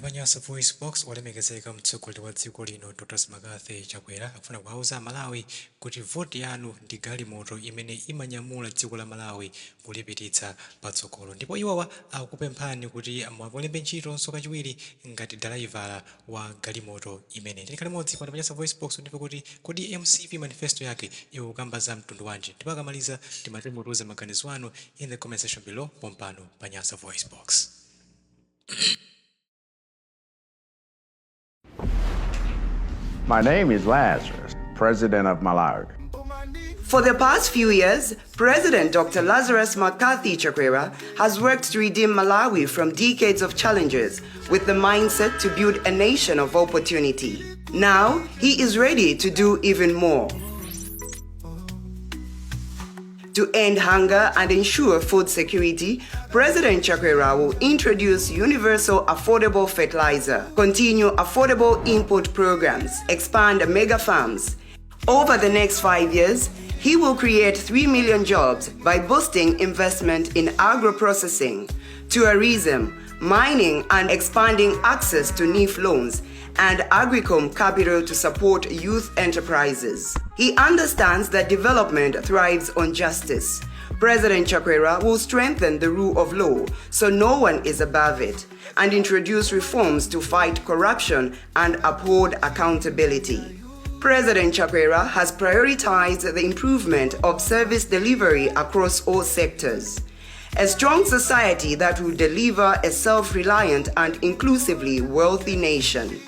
pa Nyasa VoiceBox olemekezeka mtsogoleri wa dziko lino Dr. Nyasa Chakwera akufuna kuwauza Malawi kuti voti yanu ndi galimoto imene imanyamula dziko la Malawi kulipititsa patsogolo. Ndipo iwowa akupemphani kuti muwalembe ntchito kachiwiri ngati dalaivala wa galimoto imene. Tili limodzi pa Nyasa VoiceBox ndipo kuti MCP manifesto yake ikukamba za mtundu wanji. Ndipo akamaliza timatembenuza maganizo anu in the comment section below pompano pa Nyasa VoiceBox. My name is Lazarus, President of Malawi. For the past few years, President Dr. Lazarus Chakwera has worked to redeem Malawi from decades of challenges with the mindset to build a nation of opportunity. Now, he is ready to do even more. To end hunger and ensure food security, President Chakwera will introduce universal affordable fertilizer, continue affordable import programs, expand mega farms. Over the next 5 years, he will create 3 million jobs by boosting investment in agro-processing, tourism, mining and expanding access to NIF loans and Agricom capital to support youth enterprises. He understands that development thrives on justice. President Chakwera will strengthen the rule of law so no one is above it and introduce reforms to fight corruption and uphold accountability. President Chakwera has prioritized the improvement of service delivery across all sectors. A strong society that will deliver a self-reliant and inclusively wealthy nation.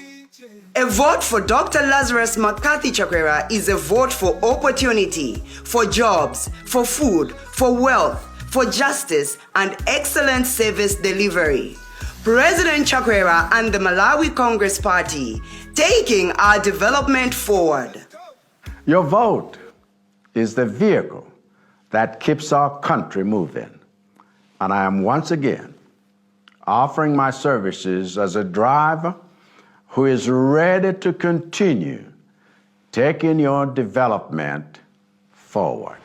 A vote for Dr. Lazarus Chakwera is a vote for opportunity, for jobs, for food, for wealth, for justice, and excellent service delivery. President Chakwera and the Malawi Congress Party, taking our development forward. Your vote is the vehicle that keeps our country moving. And I am once again offering my services as a driver who is ready to continue taking your development forward.